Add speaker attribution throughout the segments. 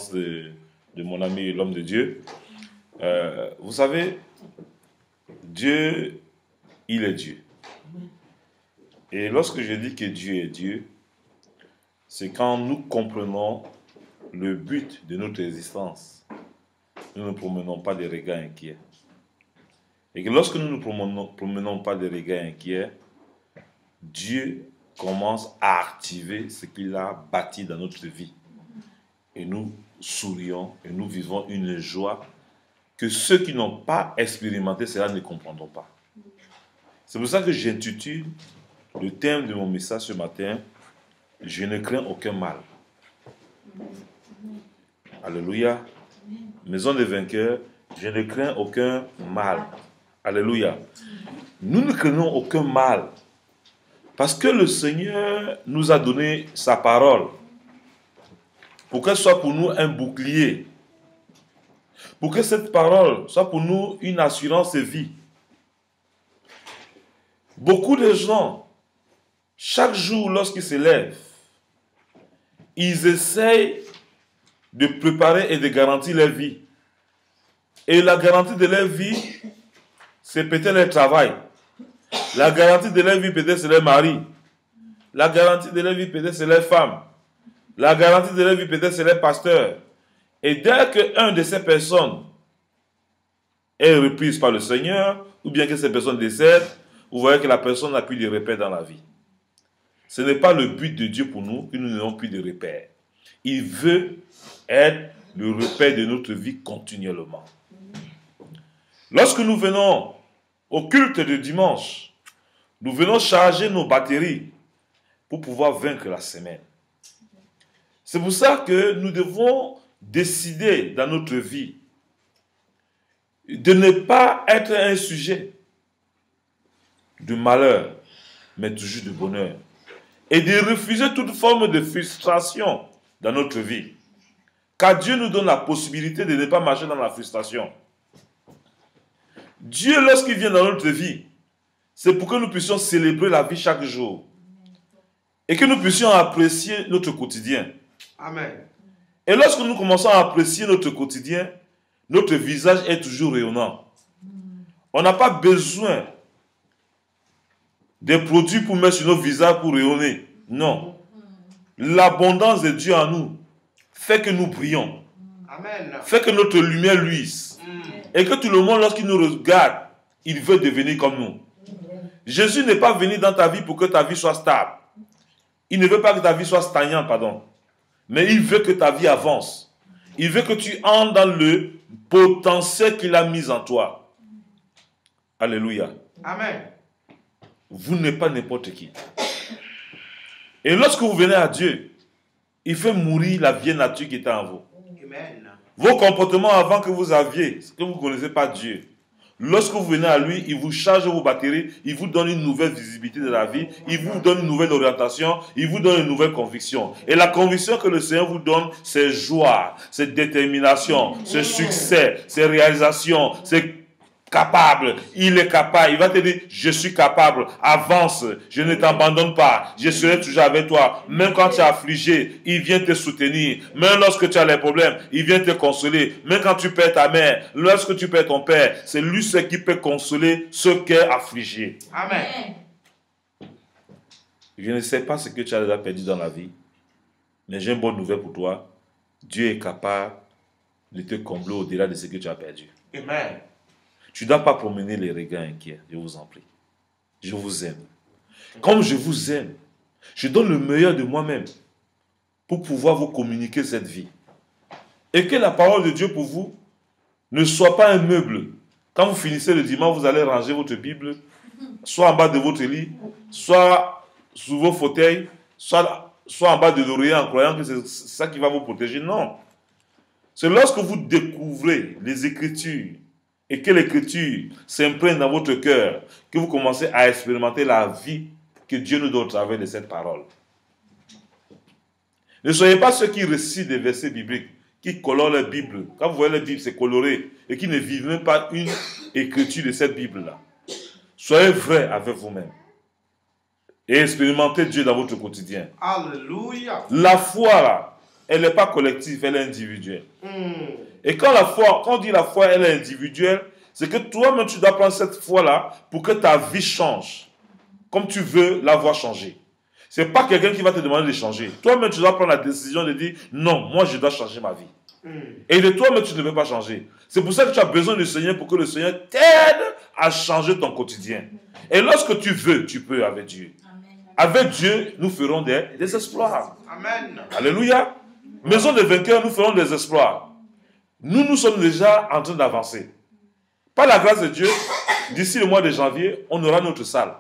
Speaker 1: de mon ami l'homme de Dieu. Vous savez, Dieu, il est Dieu. Et lorsque je dis que Dieu est Dieu, c'est quand nous comprenons le but de notre existence. Nous ne promenons pas des regards inquiets. Et que lorsque nous ne promenons pas des regards inquiets, Dieu commence à activer ce qu'il a bâti dans notre vie. Et nous sourions et nous vivons une joie que ceux qui n'ont pas expérimenté cela ne comprendront pas. C'est pour ça que j'intitule le thème de mon message ce matin, « Je ne crains aucun mal ». Alléluia. Maison des vainqueurs, je ne crains aucun mal. Alléluia. Nous ne craignons aucun mal parce que le Seigneur nous a donné sa parole pour qu'elle soit pour nous un bouclier, pour que cette parole soit pour nous une assurance de vie. Beaucoup de gens, chaque jour lorsqu'ils se lèvent, ils essayent de préparer et de garantir leur vie. Et la garantie de leur vie, c'est peut-être leur travail. La garantie de leur vie, peut-être, c'est leur mari. La garantie de leur vie, peut-être, c'est leur femme. La garantie de leur vie, peut-être, c'est leur pasteur. Et dès qu'une de ces personnes est reprise par le Seigneur, ou bien que ces personnes décèdent, vous voyez que la personne n'a plus de repères dans la vie. Ce n'est pas le but de Dieu pour nous que nous n'ayons plus de repères. Il veut être le repère de notre vie continuellement. Lorsque nous venons au culte de dimanche, nous venons charger nos batteries pour pouvoir vaincre la semaine. C'est pour ça que nous devons décider dans notre vie de ne pas être un sujet de malheur, mais toujours de bonheur. Et de refuser toute forme de frustration dans notre vie. Car Dieu nous donne la possibilité de ne pas marcher dans la frustration. Dieu, lorsqu'il vient dans notre vie, c'est pour que nous puissions célébrer la vie chaque jour. Et que nous puissions apprécier notre quotidien.
Speaker 2: Amen.
Speaker 1: Et lorsque nous commençons à apprécier notre quotidien, notre visage est toujours rayonnant. On n'a pas besoin des produits pour mettre sur nos visages pour rayonner. Non. L'abondance de Dieu en nous fait que nous brillons.
Speaker 2: Amen.
Speaker 1: Fait que notre lumière luise. Et que tout le monde, lorsqu'il nous regarde, il veut devenir comme nous. Jésus n'est pas venu dans ta vie pour que ta vie soit stable. Il ne veut pas que ta vie soit stagnante, pardon. Mais il veut que ta vie avance. Il veut que tu entres dans le potentiel qu'il a mis en toi. Alléluia.
Speaker 2: Amen.
Speaker 1: Vous n'êtes pas n'importe qui. Et lorsque vous venez à Dieu, il fait mourir la vieille nature qui était en vous.
Speaker 2: Amen.
Speaker 1: Vos comportements avant que vous aviez, que vous ne connaissez pas Dieu. Lorsque vous venez à lui, il vous charge vos batteries, il vous donne une nouvelle visibilité de la vie, il vous donne une nouvelle orientation, il vous donne une nouvelle conviction. Et la conviction que le Seigneur vous donne, c'est joie, c'est détermination, c'est succès, c'est réalisation, c'est capable. Il est capable. Il va te dire, je suis capable. Avance. Je ne t'abandonne pas. Je serai toujours avec toi. Même quand tu es affligé, il vient te soutenir. Même lorsque tu as les problèmes, il vient te consoler. Même quand tu perds ta mère, lorsque tu perds ton père, c'est lui ce qui peut consoler ceux qui sont affligés.
Speaker 2: Amen.
Speaker 1: Je ne sais pas ce que tu as déjà perdu dans la vie, mais j'ai une bonne nouvelle pour toi. Dieu est capable de te combler au-delà de ce que tu as perdu.
Speaker 2: Amen.
Speaker 1: Tu ne dois pas promener les regards inquiets, je vous en prie. Je vous aime. Comme je vous aime, je donne le meilleur de moi-même pour pouvoir vous communiquer cette vie. Et que la parole de Dieu pour vous ne soit pas un meuble. Quand vous finissez le dimanche, vous allez ranger votre Bible, soit en bas de votre lit, soit sous vos fauteuils, soit en bas de l'oreiller en croyant que c'est ça qui va vous protéger. Non. C'est lorsque vous découvrez les Écritures, et que l'Écriture s'imprègne dans votre cœur, que vous commencez à expérimenter la vie que Dieu nous donne au travers de cette parole. Ne soyez pas ceux qui récitent des versets bibliques, qui colorent la Bible. Quand vous voyez la Bible, c'est coloré, et qui ne vivent même pas une écriture de cette Bible-là. Soyez vrais avec vous-même. Et expérimentez Dieu dans votre quotidien.
Speaker 2: Alléluia.
Speaker 1: La foi, là, elle n'est pas collective, elle est individuelle. Et quand on dit la foi, elle est individuelle, c'est que toi-même, tu dois prendre cette foi-là pour que ta vie change. Comme tu veux la voir changer. Ce n'est pas quelqu'un qui va te demander de changer. Toi-même, tu dois prendre la décision de dire, non, moi, je dois changer ma vie. Et de toi-même, tu ne veux pas changer. C'est pour ça que tu as besoin du Seigneur, pour que le Seigneur t'aide à changer ton quotidien. Et lorsque tu veux, tu peux avec Dieu. Avec Dieu, nous ferons des exploits.
Speaker 2: Amen.
Speaker 1: Alléluia. Maison des vainqueurs, nous ferons des exploits. Nous sommes déjà en train d'avancer. Par la grâce de Dieu, d'ici le mois de janvier, on aura notre salle.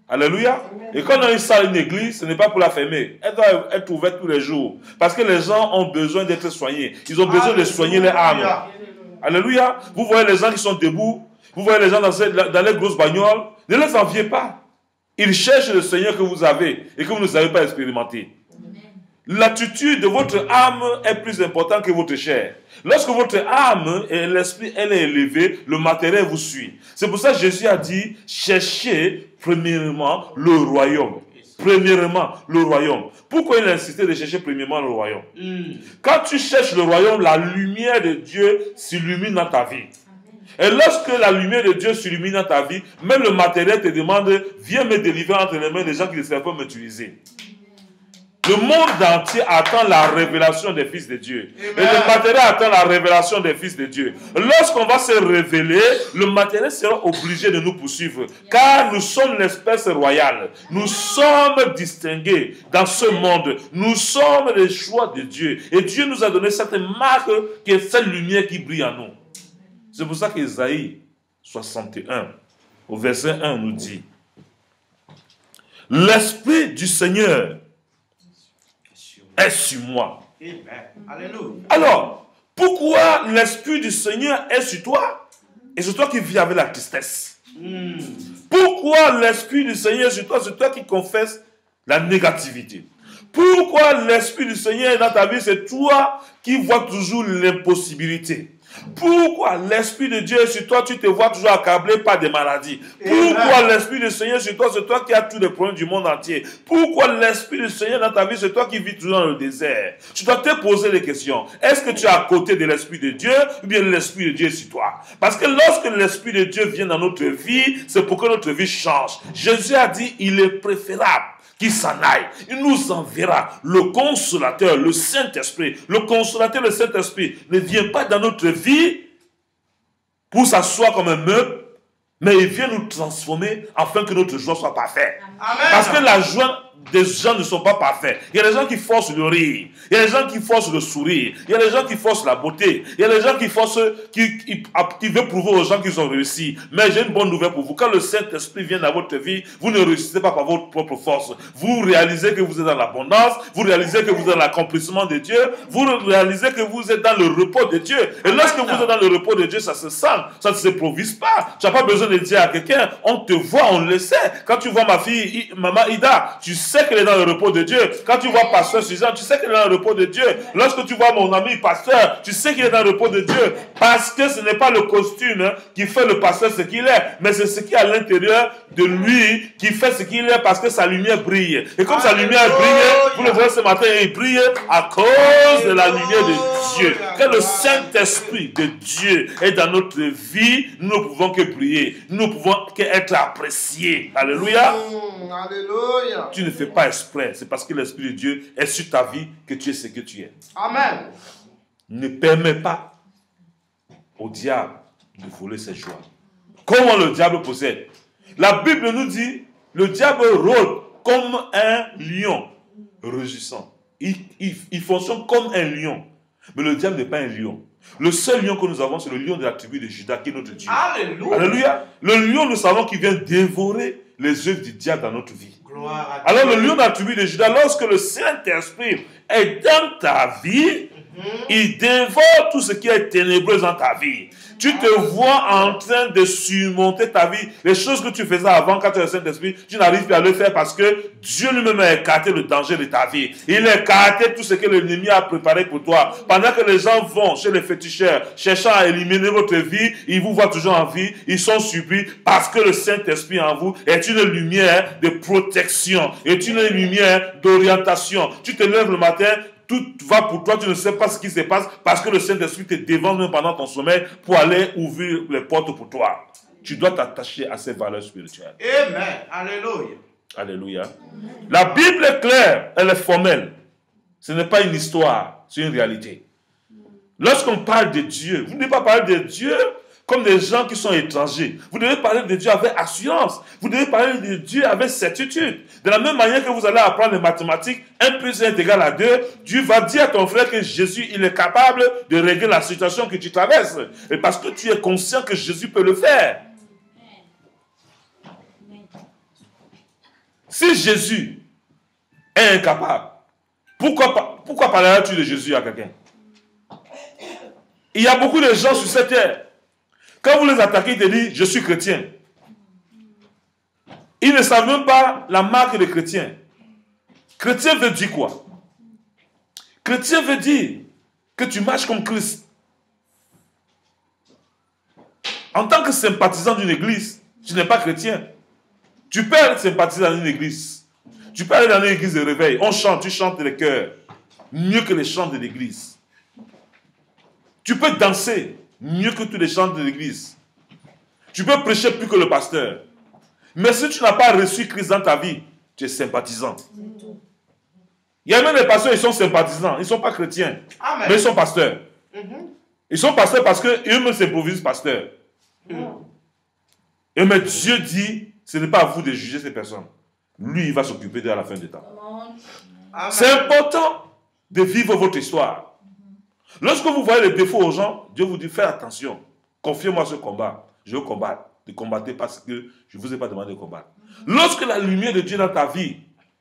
Speaker 1: Alléluia. Et quand on a une salle, une église, ce n'est pas pour la fermer. Elle doit être ouverte tous les jours. Parce que les gens ont besoin d'être soignés. Ils ont besoin de soigner les âmes. Alléluia. Vous voyez les gens qui sont debout. Vous voyez les gens dans les grosses bagnoles. Ne les enviez pas. Ils cherchent le Seigneur que vous avez et que vous ne savez pas expérimenter. L'attitude de votre âme est plus importante que votre chair. Lorsque votre âme et l'esprit, elle est élevée, le matériel vous suit. C'est pour ça que Jésus a dit, cherchez premièrement le royaume. Premièrement, le royaume. Pourquoi il a insisté de chercher premièrement le royaume? Quand tu cherches le royaume, la lumière de Dieu s'illumine dans ta vie. Et lorsque la lumière de Dieu s'illumine dans ta vie, même le matériel te demande, viens me délivrer entre les mains des gens qui ne savent pas m'utiliser. Le monde entier attend la révélation des fils de Dieu. Amen. Et le matériel attend la révélation des fils de Dieu. Lorsqu'on va se révéler, le matériel sera obligé de nous poursuivre. Car nous sommes l'espèce royale. Nous sommes distingués dans ce monde. Nous sommes les choix de Dieu. Et Dieu nous a donné cette marque qui est cette lumière qui brille en nous. C'est pour ça qu'Ésaïe 61, au verset 1, nous dit, l'Esprit du Seigneur est sur moi.
Speaker 2: Alléluia.
Speaker 1: Alors, pourquoi l'Esprit du Seigneur est sur toi? Et c'est toi qui vis avec la tristesse. Pourquoi l'Esprit du Seigneur est sur toi? C'est toi qui confesses la négativité. Pourquoi l'Esprit du Seigneur est dans ta vie? C'est toi qui vois toujours l'impossibilité. Pourquoi l'Esprit de Dieu est sur toi? Tu te vois toujours accablé par des maladies. Pourquoi l'Esprit du Seigneur est sur toi? C'est toi qui as tous les problèmes du monde entier. Pourquoi l'Esprit du Seigneur dans ta vie? C'est toi qui vis toujours dans le désert. Tu dois te poser les questions. Est-ce que tu es à côté de l'Esprit de Dieu ou bien l'Esprit de Dieu est sur toi? Parce que lorsque l'Esprit de Dieu vient dans notre vie, c'est pour que notre vie change. Jésus a dit, il est préférable qu'il s'en aille. Il nous enverra le consolateur, le Saint-Esprit. Le consolateur, le Saint-Esprit ne vient pas dans notre vie pour s'asseoir comme un meuble, mais il vient nous transformer afin que notre joie soit parfaite. Amen. Parce que la joie des gens ne sont pas parfaits. Il y a des gens qui forcent le rire. Il y a des gens qui forcent le sourire. Il y a des gens qui forcent la beauté. Il y a des gens qui forcent, qui veulent prouver aux gens qu'ils ont réussi. Mais j'ai une bonne nouvelle pour vous. Quand le Saint-Esprit vient dans votre vie, vous ne réussissez pas par votre propre force. Vous réalisez que vous êtes dans l'abondance. Vous réalisez que vous êtes dans l'accomplissement de Dieu. Vous réalisez que vous êtes dans le repos de Dieu. Et lorsque vous êtes dans le repos de Dieu, ça se sent. Ça ne s'improvise pas. Tu n'as pas besoin de dire à quelqu'un, on te voit, on le sait. Quand tu vois ma fille, maman Ida, tu sais qu'elle est dans le repos de Dieu. Quand tu vois pasteur Suzanne, tu sais qu'elle est dans le repos de Dieu. Lorsque tu vois mon ami pasteur, tu sais qu'il est dans le repos de Dieu. Parce que ce n'est pas le costume qui fait le pasteur ce qu'il est, mais c'est ce qui est à l'intérieur de lui qui fait ce qu'il est parce que sa lumière brille. Et comme sa lumière brille, vous le voyez ce matin, il brille à cause de la lumière de Dieu. Quand le Saint-Esprit de Dieu est dans notre vie, nous ne pouvons que briller. Nous ne pouvons qu'être appréciés. Alléluia.
Speaker 2: Alléluia.
Speaker 1: Tu ne fais pas exprès. C'est parce que l'Esprit de Dieu est sur ta vie que tu es ce que tu es. Amen. Ne permets pas au diable de voler cette joie. Comment le diable possède? La Bible nous dit, le diable rôde comme un lion rugissant. Il fonctionne comme un lion. Mais le diable n'est pas un lion. Le seul lion que nous avons, c'est le lion de la tribu de Juda, qui est notre Dieu. Alléluia. Alléluia. Le lion, nous savons qu'il vient dévorer les œuvres du diable dans notre vie. Alors le lion de la tribu de Juda, lorsque le Saint-Esprit est dans ta vie, il dévore tout ce qui est ténébreux dans ta vie. Tu te vois en train de surmonter ta vie. Les choses que tu faisais avant quand tu as le Saint-Esprit, tu n'arrives plus à le faire parce que Dieu lui-même a écarté le danger de ta vie. Il a écarté tout ce que l'ennemi a préparé pour toi. Pendant que les gens vont chez les féticheurs, cherchant à éliminer votre vie, ils vous voient toujours en vie, ils sont surpris parce que le Saint-Esprit en vous est une lumière de protection, est une lumière d'orientation. Tu te lèves le matin, tout va pour toi, tu ne sais pas ce qui se passe parce que le Saint-Esprit te devance même pendant ton sommeil pour aller ouvrir les portes pour toi. Tu dois t'attacher à ces valeurs spirituelles.
Speaker 2: Amen. Alléluia.
Speaker 1: Alléluia. La Bible est claire, elle est formelle. Ce n'est pas une histoire, c'est une réalité. Lorsqu'on parle de Dieu, vous ne devez pas parler de Dieu comme des gens qui sont étrangers. Vous devez parler de Dieu avec assurance. Vous devez parler de Dieu avec certitude. De la même manière que vous allez apprendre les mathématiques, 1 plus 1 est égal à 2, Dieu va dire à ton frère que Jésus, il est capable de régler la situation que tu traverses. Et parce que tu es conscient que Jésus peut le faire. Si Jésus est incapable, pourquoi parleras-tu de Jésus à quelqu'un? Il y a beaucoup de gens sur cette terre. Quand vous les attaquez, ils te disent, je suis chrétien. Ils ne savent même pas la marque de chrétien. Chrétien veut dire quoi? Chrétien veut dire que tu marches comme Christ. En tant que sympathisant d'une église, tu n'es pas chrétien. Tu peux être sympathisant dans une église. Tu peux aller dans une église de réveil. On chante, tu chantes les chœurs. Mieux que les chants de l'église. Tu peux danser mieux que tous les chants de l'église. Tu peux prêcher plus que le pasteur. Mais si tu n'as pas reçu Christ dans ta vie, tu es sympathisant. Il y a même des pasteurs, ils sont sympathisants. Ils ne sont pas chrétiens. Amen. Mais ils sont pasteurs. Ils sont pasteurs parce qu'eux-mêmes s'improvisent pasteurs. Et mais Dieu dit, ce n'est pas à vous de juger ces personnes. Lui, il va s'occuper d'eux à la fin du temps. C'est important de vivre votre histoire. Lorsque vous voyez les défauts aux gens, Dieu vous dit, faites attention. Confiez-moi ce combat. Je veux combattre. Ne combattez parce que je ne vous ai pas demandé de combattre. Lorsque la lumière de Dieu dans ta vie,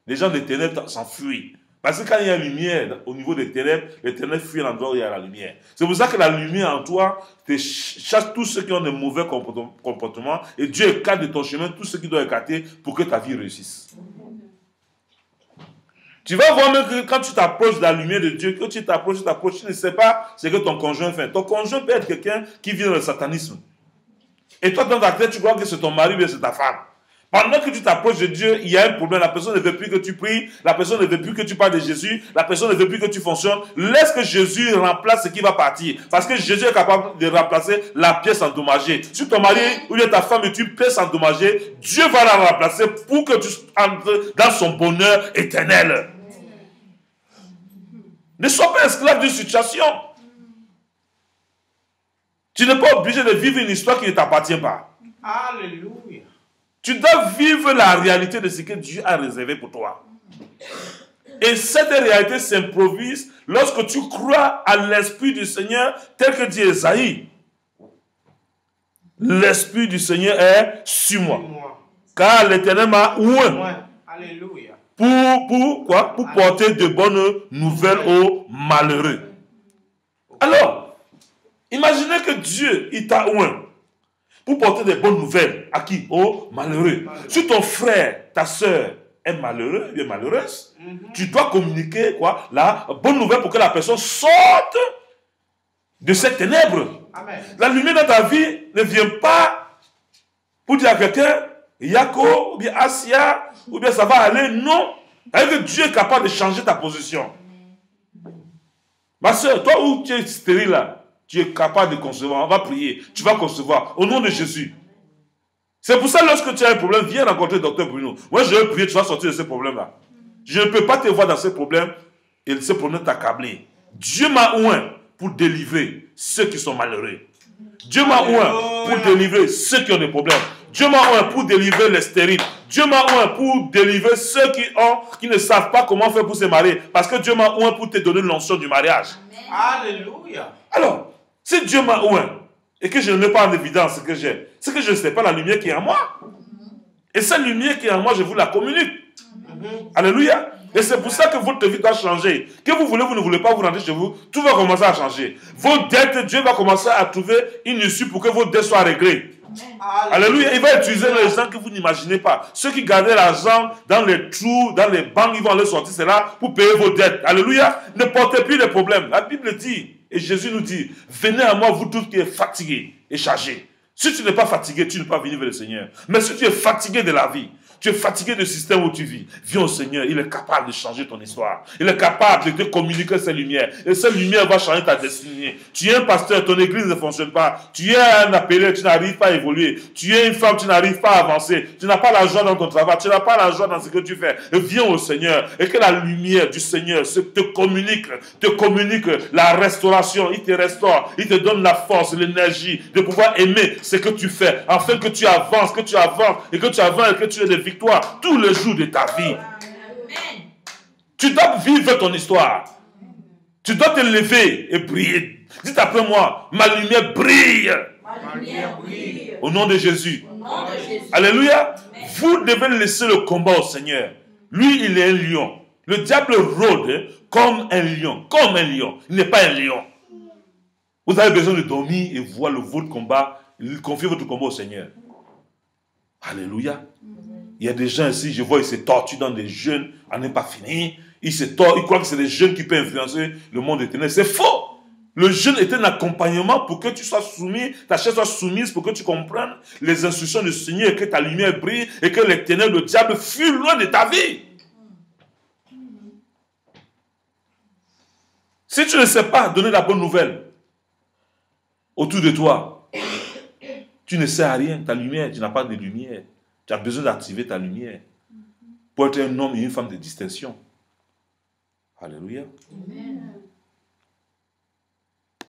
Speaker 1: les gens des ténèbres s'enfuient. Parce que quand il y a lumière au niveau des ténèbres, les ténèbres fuient l'endroit où il y a la lumière. C'est pour ça que la lumière en toi te chasse tous ceux qui ont de mauvais comportements et Dieu écarte de ton chemin tous ceux qui doivent écarter pour que ta vie réussisse. Tu vas voir même que quand tu t'approches de la lumière de Dieu, que tu t'approches, tu ne sais pas ce que ton conjoint fait. Ton conjoint peut être quelqu'un qui vit dans le satanisme. Et toi, dans ta tête, tu crois que c'est ton mari ou c'est ta femme. Pendant que tu t'approches de Dieu, il y a un problème. La personne ne veut plus que tu pries. La personne ne veut plus que tu parles de Jésus. La personne ne veut plus que tu fonctionnes. Laisse que Jésus remplace ce qui va partir. Parce que Jésus est capable de remplacer la pièce endommagée. Si ton mari ou ta femme est une pièce endommagée, Dieu va la remplacer pour que tu entres dans son bonheur éternel. Ne sois pas esclave d'une situation. Tu n'es pas obligé de vivre une histoire qui ne t'appartient pas.
Speaker 2: Alléluia.
Speaker 1: Tu dois vivre la réalité de ce que Dieu a réservé pour toi. Et cette réalité s'improvise lorsque tu crois à l'Esprit du Seigneur tel que dit Esaïe. L'Esprit du Seigneur est sur moi. Car l'Éternel m'a oint.
Speaker 2: Alléluia.
Speaker 1: Pour quoi? Pour porter de bonnes nouvelles aux malheureux. Alors, imaginez que Dieu, il t'a oint pour porter des bonnes nouvelles. À qui? Aux malheureux. Si ton frère, ta soeur est malheureux, bien malheureuse, tu dois communiquer quoi? La bonne nouvelle pour que la personne sorte de cette ténèbres. Amen. La lumière dans ta vie ne vient pas pour dire à quelqu'un, Yako, ou bien Asia, ou bien ça va aller. Non. Avec que Dieu est capable de changer ta position. Ma soeur, toi où tu es stérile là, tu es capable de concevoir. On va prier. Tu vas concevoir. Au nom de Jésus. C'est pour ça que lorsque tu as un problème, viens rencontrer le docteur Bruno. Moi, je vais prier, tu vas sortir de ce problème-là. Je ne peux pas te voir dans ce problème et ce problème t'accabler. Dieu m'a oint pour délivrer ceux qui sont malheureux. Dieu m'a oint pour délivrer ceux qui ont des problèmes. Dieu m'a oint pour délivrer les stériles. Dieu m'a oint pour délivrer ceux qui ne savent pas comment faire pour se marier. Parce que Dieu m'a oint pour te donner l'onction du mariage.
Speaker 2: Alléluia.
Speaker 1: Alors, si Dieu m'a oint et que je ne mets pas en évidence ce que j'ai, c'est que je ne sais pas la lumière qui est en moi. Et cette lumière qui est en moi, je vous la communique. Alléluia. Et c'est pour ça que votre vie doit changer. Que vous voulez, vous ne voulez pas vous rentrer chez vous, tout va commencer à changer. Vos dettes, Dieu va commencer à trouver une issue pour que vos dettes soient réglées. Alléluia. Il va utiliser les gens que vous n'imaginez pas. Ceux qui gardaient l'argent dans les trous, dans les banques, ils vont aller sortir cela pour payer vos dettes. Alléluia. Ne portez plus de problèmes. La Bible dit, et Jésus nous dit, venez à moi, vous tous qui êtes fatigués et chargés. Si tu n'es pas fatigué, tu ne peux pas venir vers le Seigneur. Mais si tu es fatigué de la vie, Tu es fatigué du système où tu vis. Viens au Seigneur, il est capable de changer ton histoire. Il est capable de te communiquer ses lumières. Et cette lumière va changer ta destinée. Tu es un pasteur, ton église ne fonctionne pas. Tu es un appelé, tu n'arrives pas à évoluer. Tu es une femme, tu n'arrives pas à avancer. Tu n'as pas la joie dans ton travail. Tu n'as pas la joie dans ce que tu fais. Et viens au Seigneur. Et que la lumière du Seigneur te communique la restauration. Il te restaure. Il te donne la force, l'énergie de pouvoir aimer ce que tu fais. Afin que tu avances, et que tu avances et que tu aies des victoires tous les jours de ta vie. Amen. Tu dois vivre ton histoire. Tu dois te lever et briller. Dites après moi, ma lumière brille.
Speaker 2: Ma lumière brille.
Speaker 1: Au nom de Jésus.
Speaker 2: Au nom de Jésus.
Speaker 1: Alléluia. Amen. Vous devez laisser le combat au Seigneur. Lui, il est un lion. Le diable rôde comme un lion. Comme un lion. Il n'est pas un lion. Vous avez besoin de dormir et voir votre combat. Confiez votre combat au Seigneur. Alléluia. Il y a des gens ici, je vois, ils se torturent dans des jeûnes à ne pas finir. Ils croient que c'est des jeûnes qui peuvent influencer le monde éternel. C'est faux. Le jeûne est un accompagnement pour que tu sois soumis, ta chair soit soumise, pour que tu comprennes les instructions du Seigneur et que ta lumière brille et que l'éternel, le diable, fuit loin de ta vie. Si tu ne sais pas donner la bonne nouvelle autour de toi, tu ne sais à rien. Ta lumière, tu n'as pas de lumière. Tu as besoin d'activer ta lumière pour être un homme et une femme de distinction. Alléluia. Amen.